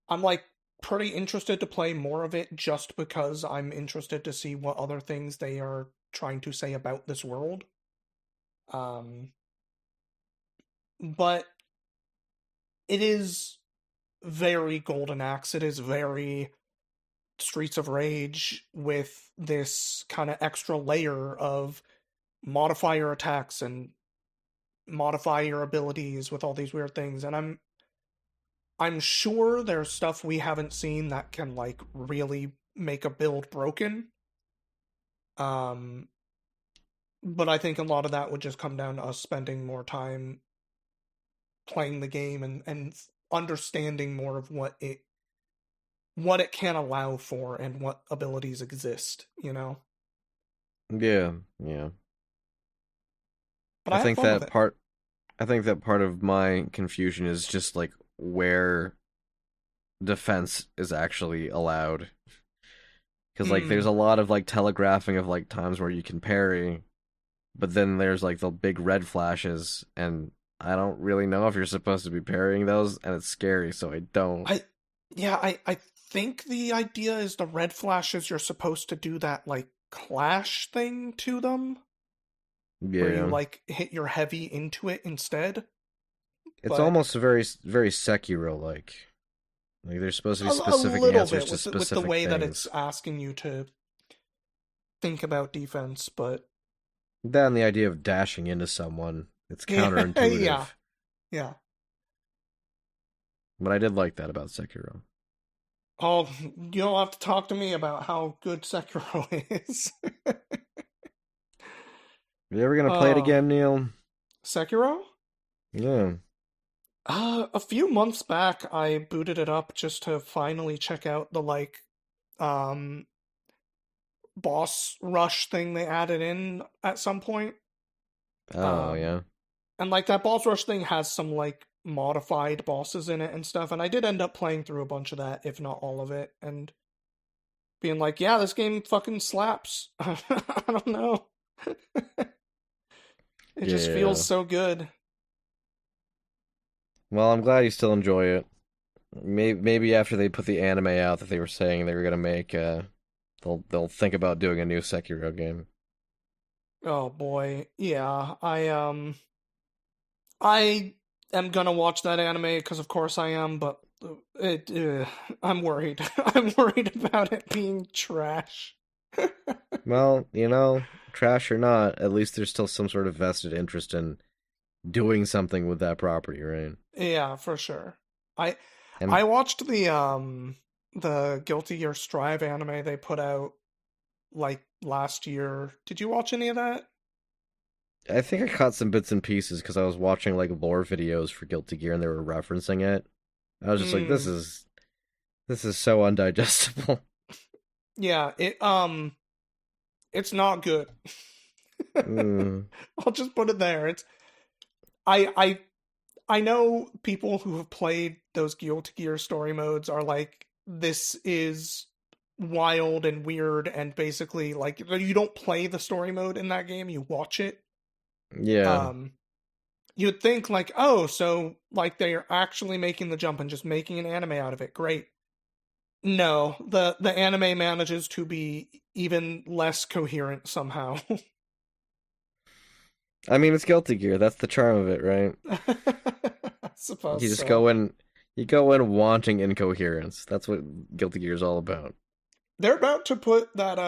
I'm like pretty interested to play more of it just because I'm interested to see what other things they are trying to say about this world. Um, but it is very Golden Axe. It is very Streets of Rage with this kind of extra layer of modify your attacks and modify your abilities with all these weird things. And I'm sure there's stuff we haven't seen that can like really make a build broken. Um, but I think a lot of that would just come down to us spending more time playing the game and understanding more of what it can allow for and what abilities exist, you know. Yeah, yeah. But I I had think fun with that it. part I think that part of my confusion is just like where defense is actually allowed. Because like there's Hmm. a lot of like telegraphing of like times where you can parry, but then there's like the big red flashes, and I don't really know if you're supposed to be parrying those, and it's scary, so I don't. I Yeah, I think the idea is the red flashes you're supposed to do that like clash thing to them where you Yeah, like hit your heavy into it instead. it's But almost very Sekiro like. Like there's supposed to be a specific little answers bit to with the specific way that it's things. asking you to think about defense, but Then the idea of dashing into someone, it's yeah, yeah, counterintuitive. yeah. But I did like that about Sekiro. Oh, you don't have to talk to me about how good Sekiro is. Are you ever gonna play it uh, again, Neil? Sekiro? Yeah. A few months back, I booted it up just to finally check out the like um boss rush thing they added in at some point. Oh Um, yeah. and like that boss rush thing has some like modified bosses in it and stuff, and I did end up playing through a bunch of that, if not all of it, and being like, yeah, this game fucking slaps. I don't know. It just feels Yeah. so good. Well, I'm glad you still enjoy it. Maybe after they put the anime out that they were saying they were gonna make, they'll think about doing a new Sekiro game. Oh boy. Yeah, I am gonna watch that anime because of course I am, but it I'm worried. I'm worried about it being trash. Well, trash or not, at least there's still some sort of vested interest in doing something with that property, right? Yeah, for sure. I And I watched the Guilty Gear Strive anime they put out like last year. Did you watch any of that? I think I caught some bits and pieces because I was watching like lore videos for Guilty Gear and they were referencing it. I was just like, this Mm, is this is so undigestible. yeah, it's not good. mm, I'll just put it there. It's I I I know people who have played those Guilty Gear story modes are like, this is wild and weird, and basically like you don't play the story mode in that game, you watch it. yeah. Um, you'd think like, oh, so like they're actually making the jump and just making an anime out of it. Great. No, the anime manages to be even less coherent somehow. I mean, it's Guilty Gear. That's the charm of it, right? I You suppose just so. go in, you go in wanting incoherence. That's what Guilty Gear is all about. They're about to put that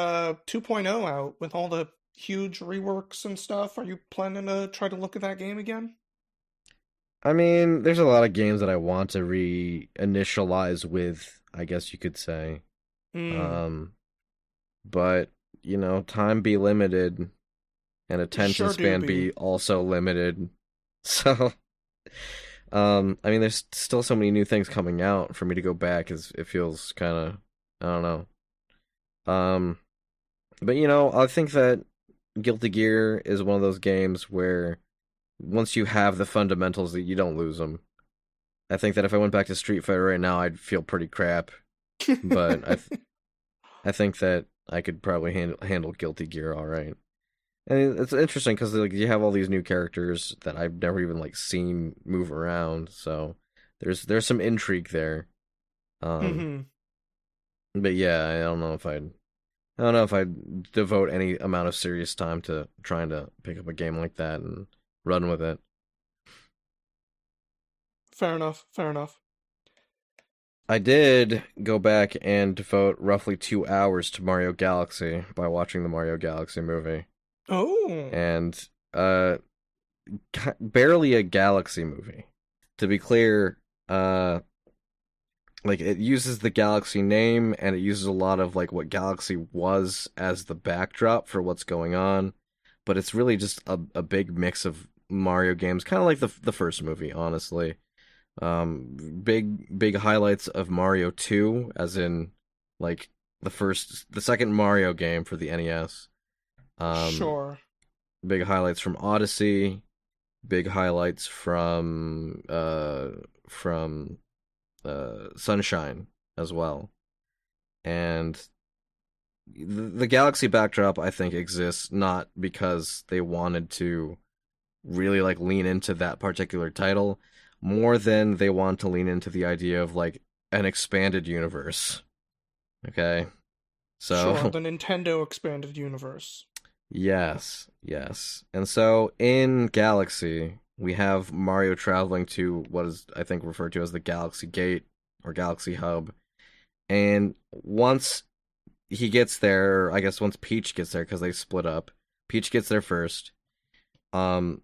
2.0 out with all the huge reworks and stuff. Are you planning to try to look at that game again? I mean, there's a lot of games that I want to reinitialize with, I guess you could say. Hmm. Um, but time be limited and attention Sure do span be. be also limited. So, I mean, there's still so many new things coming out for me to go back. Is it feels kind of, I don't know. But I think that Guilty Gear is one of those games where once you have the fundamentals, that you don't lose them. I think that if I went back to Street Fighter right now, I'd feel pretty crap. But I think that I could probably handle Guilty Gear all right. And it's interesting because like you have all these new characters that I've never even like seen move around. So there's some intrigue there. Um, Hmm. but yeah, I don't know if I'd devote any amount of serious time to trying to pick up a game like that and run with it. Fair enough. Fair enough. I did go back and devote roughly 2 hours to Mario Galaxy by watching the Mario Galaxy movie, Oh, and barely a Galaxy movie. To be clear, like it uses the Galaxy name and it uses a lot of like what Galaxy was as the backdrop for what's going on, but it's really just a big mix of Mario games, kind of like the first movie, honestly. Big highlights of Mario 2, as in like the second Mario game for the NES. Um, sure. big highlights from Odyssey, big highlights from Sunshine as well. And the Galaxy backdrop, I think, exists not because they wanted to really like lean into that particular title more than they want to lean into the idea of like an expanded universe. Okay. Sure. So, The Nintendo expanded universe. yes. And so in Galaxy, we have Mario traveling to what is I think referred to as the Galaxy Gate or Galaxy Hub. And once he gets there, or I guess once Peach gets there because they split up. Peach gets there first. Um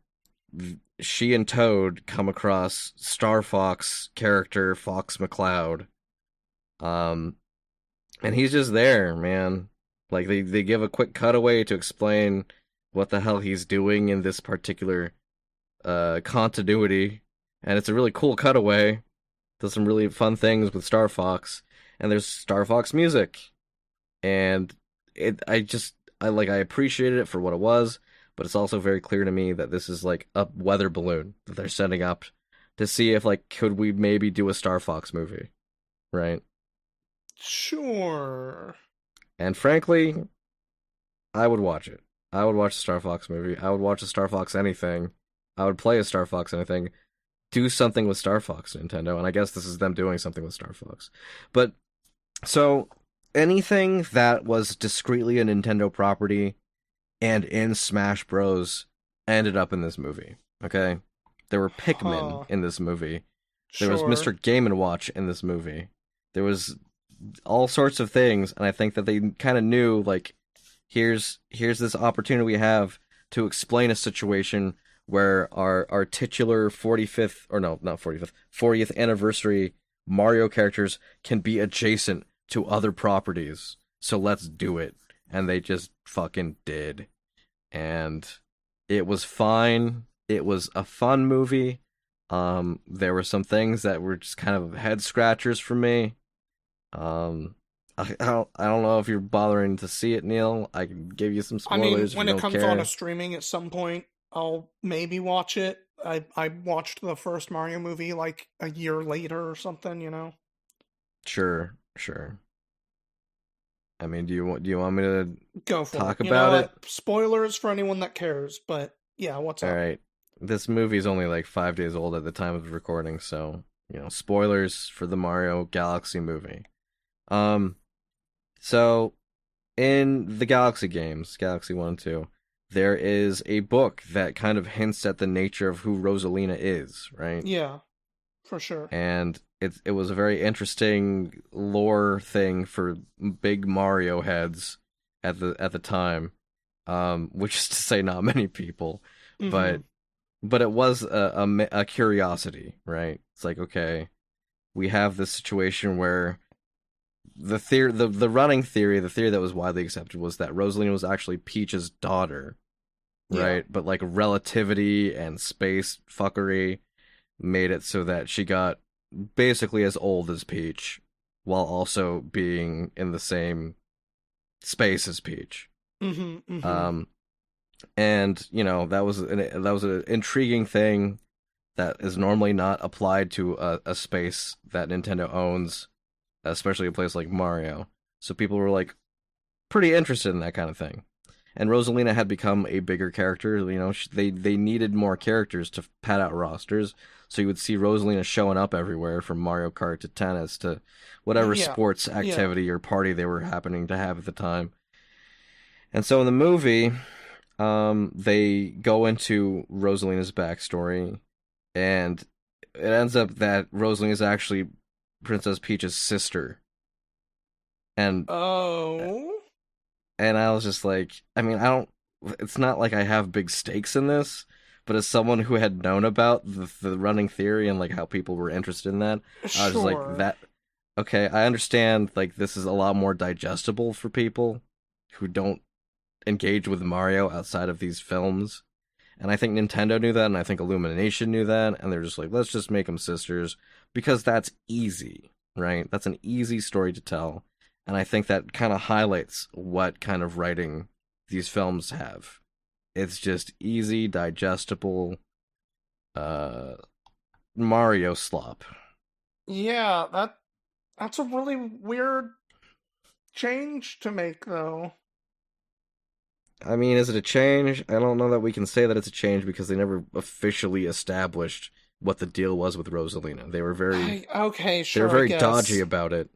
she and Toad come across Star Fox character Fox McCloud. Um, and he's just there, man. Like they give a quick cutaway to explain what the hell he's doing in this particular continuity, and it's a really cool cutaway. Does some really fun things with Star Fox, and there's Star Fox music, and I appreciated it for what it was, but it's also very clear to me that this is like a weather balloon that they're setting up to see if like could we maybe do a Star Fox movie, right? Sure. And frankly, I would watch it. I would watch a Star Fox movie. I would watch a Star Fox anything. I would play a Star Fox anything. do something with Star Fox, Nintendo, and I guess this is them doing something with Star Fox. But so anything that was discreetly a Nintendo property and in Smash Bros. Ended up in this movie. Okay, there were Pikmin Huh. in this movie. There was Sure. Mr. Game and Watch in this movie. There was all sorts of things, and I think that they kind of knew like here's this opportunity we have to explain a situation where our titular 45th or no, not 45th, 40th anniversary Mario characters can be adjacent to other properties. So let's do it. And they just fucking did. And it was fine. It was a fun movie. There were some things that were just kind of head scratchers for me. Um, I don't know if you're bothering to see it, Neil. I can give you some I mean, spoilers if you when it don't comes on a care. streaming at some point, I'll maybe watch it. I watched the first Mario movie like a year later or something, you know. Sure, sure. I mean, do you want me to Go for it. talk You know about it? what? Spoilers for anyone that cares, but yeah, what's All up? right. This movie's only like 5 days old at the time of recording, so spoilers for the Mario Galaxy movie. Um, so in the Galaxy games, Galaxy 1 and 2, there is a book that kind of hints at the nature of who Rosalina is, right? Yeah, for sure. And it was a very interesting lore thing for big Mario heads at the time, which is to say not many people, Mm-hmm. but it was a curiosity, right? It's like, okay, we have this situation where the running theory, the theory that was widely accepted was that Rosalina was actually Peach's daughter, Yeah. right? But like relativity and space fuckery made it so that she got basically as old as Peach while also being in the same space as Peach. Mm-hmm. Mm-hmm. Um, and that was an intriguing thing that is normally not applied to a space that Nintendo owns, especially a place like Mario. So people were like pretty interested in that kind of thing. And Rosalina had become a bigger character. They needed more characters to pad out rosters. So you would see Rosalina showing up everywhere, from Mario Kart to tennis to whatever Yeah. sports Yeah. activity or party they were happening to have at the time. And so in the movie, they go into Rosalina's backstory, and it ends up that Rosalina is actually Princess Peach's sister. And Oh. and I was just like, I mean, I don't. It's not like I have big stakes in this, but as someone who had known about the running theory and like how people were interested in that, I was just like Sure. that. Okay, I understand. Like this is a lot more digestible for people who don't engage with Mario outside of these films. And I think Nintendo knew that, and I think Illumination knew that, and they're just like, let's just make them sisters because that's easy, right? That's an easy story to tell, and I think that kind of highlights what kind of writing these films have. It's just easy, digestible, uh, Mario slop. Yeah, that's a really weird change to make though. I mean, is it a change? I don't know that we can say that it's a change because they never officially established what the deal was with Rosalina. Okay, They were sure, I very dodgy guess. about it.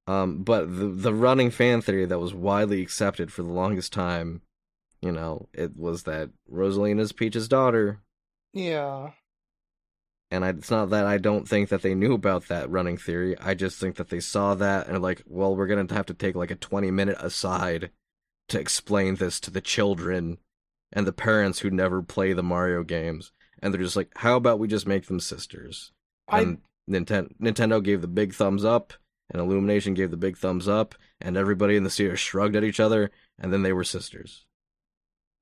But the running fan theory that was widely accepted for the longest time, it was that Rosalina's Peach's daughter, Yeah. and it's not that I don't think that they knew about that running theory. I just think that they saw that and are like, well, we're gonna have to take like a 20-minute aside to explain this to the children and the parents who never play the Mario games, and they're just like, how about we just make them sisters? I And Nintendo gave the big thumbs up, and Illumination gave the big thumbs up, and everybody in the studio shrugged at each other, and then they were sisters.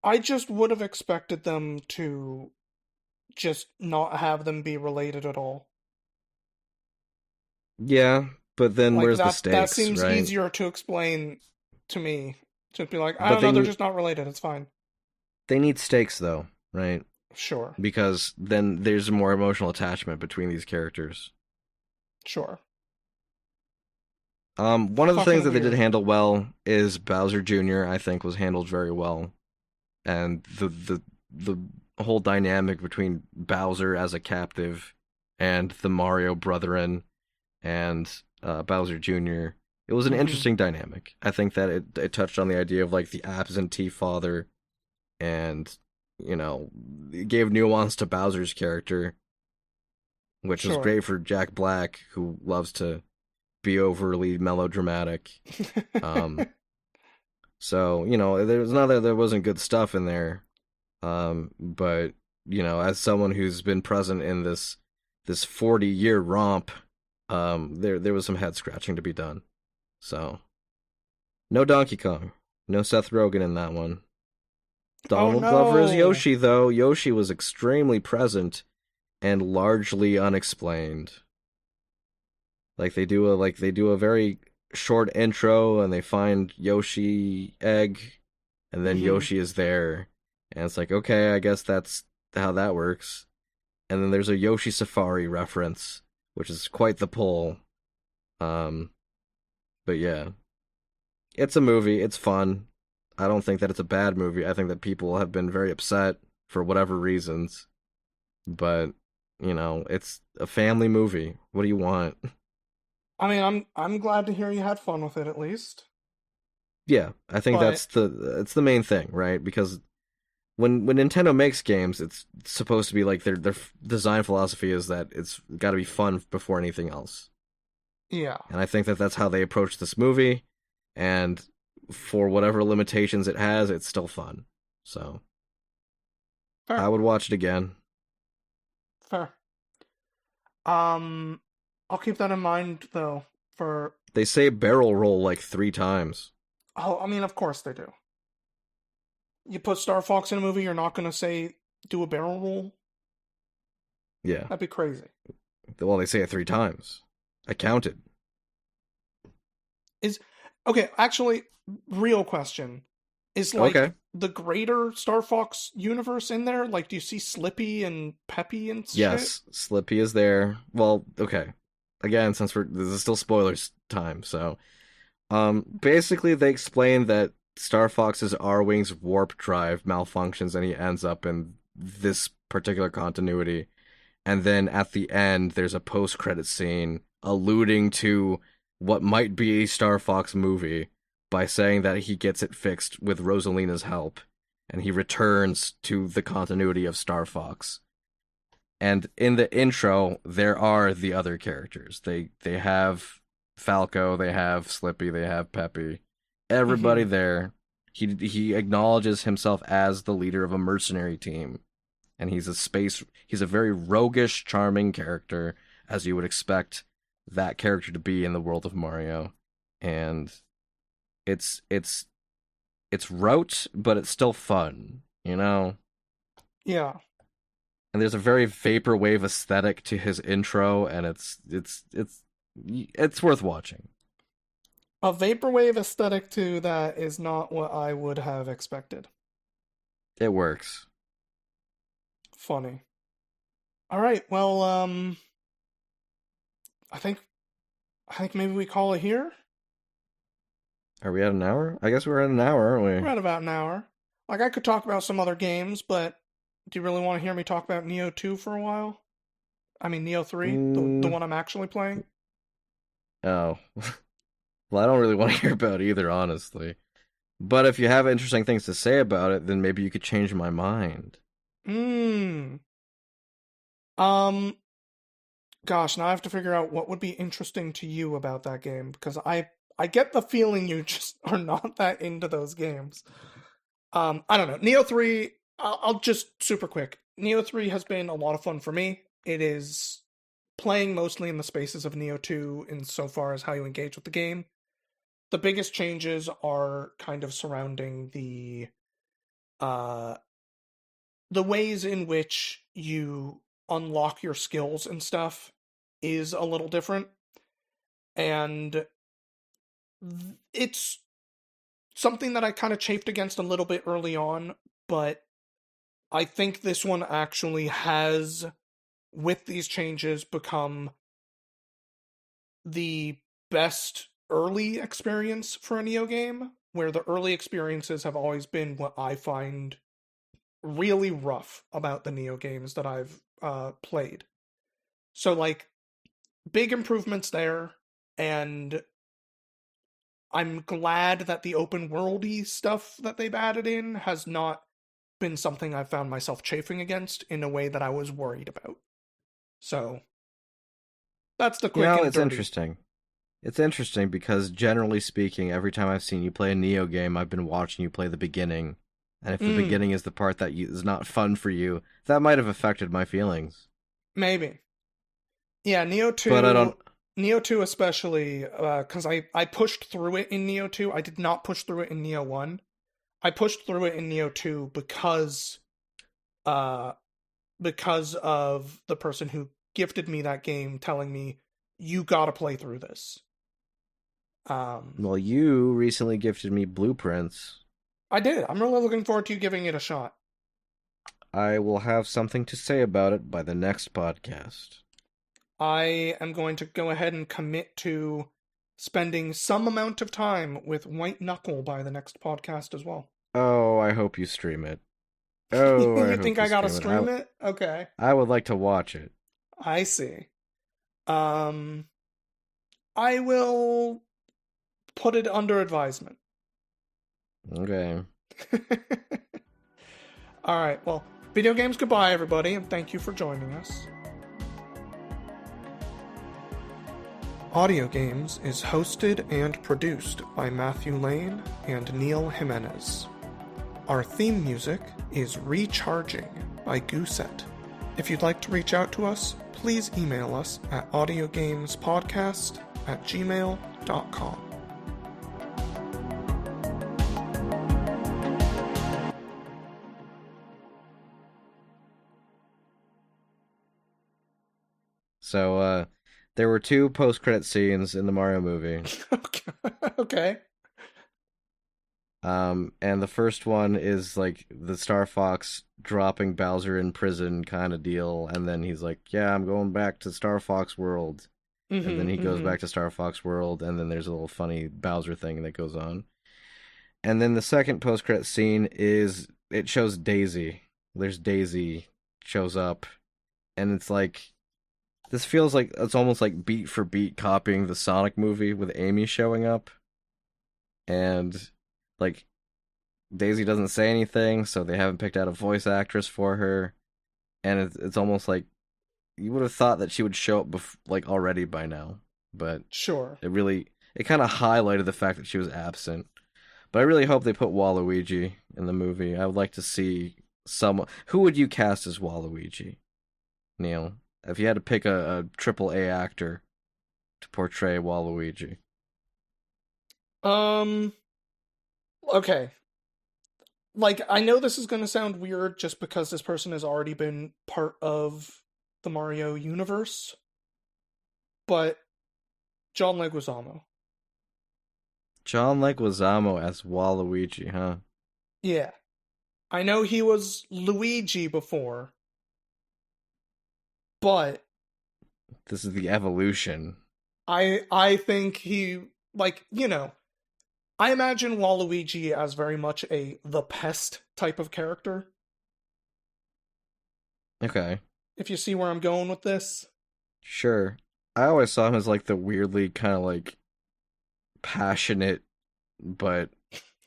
I just would have expected them to just not have them be related at all. Yeah, but then Like where's the that stakes, seems right? easier to explain to me. To be like, I But don't know, they're just not related. It's fine. they need stakes though, right? Sure. Because then there's more emotional attachment between these characters. Sure. One of the things Fucking that they did weird. handle well is Bowser Jr. I think was handled very well, and the whole dynamic between Bowser as a captive and the Mario Bretheren and Bowser Jr. It was an Mm-hmm. interesting dynamic. I think that it touched on the idea of like the absentee father, and it gave nuance to Bowser's character, which was Sure. great for Jack Black, who loves to be overly melodramatic. Um, so there's not that there wasn't good stuff in there, but as someone who's been present in this 40-year romp, there was some head scratching to be done. So no Donkey Kong, no Seth Rogen in that one. Oh Donald Glover as no. Yoshi, though. Yoshi was extremely present and largely unexplained. Like they do a very short intro and they find Yoshi egg and then Mm-hmm. Yoshi is there and it's like, okay, I guess that's how that works. And then there's a Yoshi Safari reference, which is quite the pull. Um but yeah, it's a movie, it's fun. I don't think that it's a bad movie. I think that people have been very upset for whatever reasons, but it's a family movie. What do you want? I mean, I'm glad to hear you had fun with it at least. Yeah, I think But it's the main thing, right? Because when Nintendo makes games, it's supposed to be like their design philosophy is that it's got to be fun before anything else. yeah, And I think that that's how they approach this movie, and for whatever limitations it has, it's still fun. So I fair, would watch it again. fair. Um, I'll keep that in mind though. For They say barrel roll like 3 times. oh, I mean, of course they do. You put Star Fox in a movie, you're not gonna say do a barrel roll. Yeah. That'd be crazy. Well, they say it 3 times. I counted. Is okay. Actually, real question is like Okay. the greater Star Fox universe in there. Like, do you see Slippy and Peppy and shit? Yes, Slippy is there. Well, okay. Again, since this is still spoilers time, so basically they explain that Star Fox's R-Wing's warp drive malfunctions and he ends up in this particular continuity. And then at the end there's a post-credit scene alluding to what might be a Star Fox movie by saying that he gets it fixed with Rosalina's help and he returns to the continuity of Star Fox. And in the intro, there are the other characters. They have Falco, they have Slippy, they have Peppy. Everybody Mm-hmm. there. He acknowledges himself as the leader of a mercenary team, and he's a very roguish, charming character, as you would expect that character to be in the world of Mario. And it's it's rote, but it's still fun. Yeah. And there's a very vaporwave aesthetic to his intro, and it's worth watching. A vaporwave aesthetic to that is not what I would have expected. It works. Funny. All right. Well, I think I think maybe we call it here. Are we at an hour? I guess we're at an hour, We're aren't at about an hour. Like I could talk about some other games, but do you really want to hear me talk about Neo 2 for a while? I mean Neo we? 3, the one I'm actually playing. Oh, well, I don't really want to hear about either, honestly. But if you have interesting things to say about it, then maybe you could change my mind. Hmm. Um gosh, now I have to figure out what would be interesting to you about that game because I get the feeling you just are not that into those games. I don't know. Neo 3, I'll just super quick. Neo 3 has been a lot of fun for me. It is playing mostly in the spaces of Neo 2 insofar as how you engage with the game. The biggest changes are kind of surrounding uh the ways in which you unlock your skills and stuff is a little different. And it's something that I kind of chafed against a little bit early on, but I think this one actually has, with these changes, become the best early experience for a Neo game, where the early experiences have always been what I find really rough about the Neo games that I've played. So like big improvements there, and I'm glad that the open worldy stuff that they've added in has not been something I've found myself chafing against in a way that I was worried about. So that's the You quick know, and it's dirty. interesting. It's interesting because generally speaking, every time I've seen you play a Neo game, I've been watching you play the beginning. And if the Mm, beginning is the part that is not fun for you, that might have affected my feelings. maybe. Yeah, Neo But I don't. 2, Neo 2 especially, because I pushed through it in Neo 2. I did not push through it in Neo 1. I pushed through it in Neo 2 uh, because of the person who gifted me that game telling me, you gotta play through this. Um, Well, you recently gifted me blueprints. I did. I'm really looking forward to you giving it a shot. I will have something to say about it by the next podcast. I am going to go ahead and commit to spending some amount of time with White Knuckle by the next podcast as well. Oh, I hope you stream it. Oh, I You think hope you I gotta stream it. I stream it? Okay. I would like to watch it. I see. Um, I will put it under advisement. Okay. All right. Well, video games goodbye, everybody, and thank you for joining us. Audio Games is hosted and produced by Matthew Lane and Neil Jimenez. Our theme music is Recharging by Gooset. If you'd like to reach out to us, please email us at audiogamespodcast@gmail.com. So, there were two post-credit scenes in the Mario movie. Okay. Okay. And the first one is like the Star Fox dropping Bowser in prison kind of deal, and then he's like, "Yeah, I'm going back to Star Fox World," and then he Mm-hmm. goes Mm-hmm. back to Star Fox World, and then there's a little funny Bowser thing that goes on. And then the second post-credit scene is it shows Daisy. There's Daisy shows up, and it's like this feels like it's almost like beat for beat copying the Sonic movie with Amy showing up, and like Daisy doesn't say anything, so they haven't picked out a voice actress for her, and it's almost like you would have thought that she would show up like already by now, but Sure. it kind of highlighted the fact that she was absent. But I really hope they put Waluigi in the movie. I would like to see someone. Who would you cast as Waluigi, Neil? If you had to pick a triple A actor to portray Waluigi. Um, okay. Like, I know this is going to sound weird just because this person has already been part of the Mario universe, but John Leguizamo. John Leguizamo as Waluigi, huh? Yeah. I know he was Luigi before, but This is the evolution. I think he, like, I imagine Waluigi as very much a the pest type of character, Okay, if you see where I'm going with this. sure. I always saw him as like the weirdly kind of like passionate but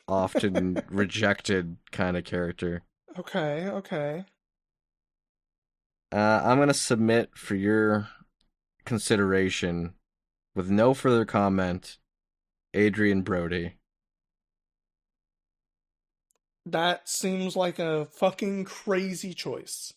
often rejected kind of character. Okay, okay. I'm gonna submit for your consideration, with no further comment, Adrian Brody. That seems like a fucking crazy choice.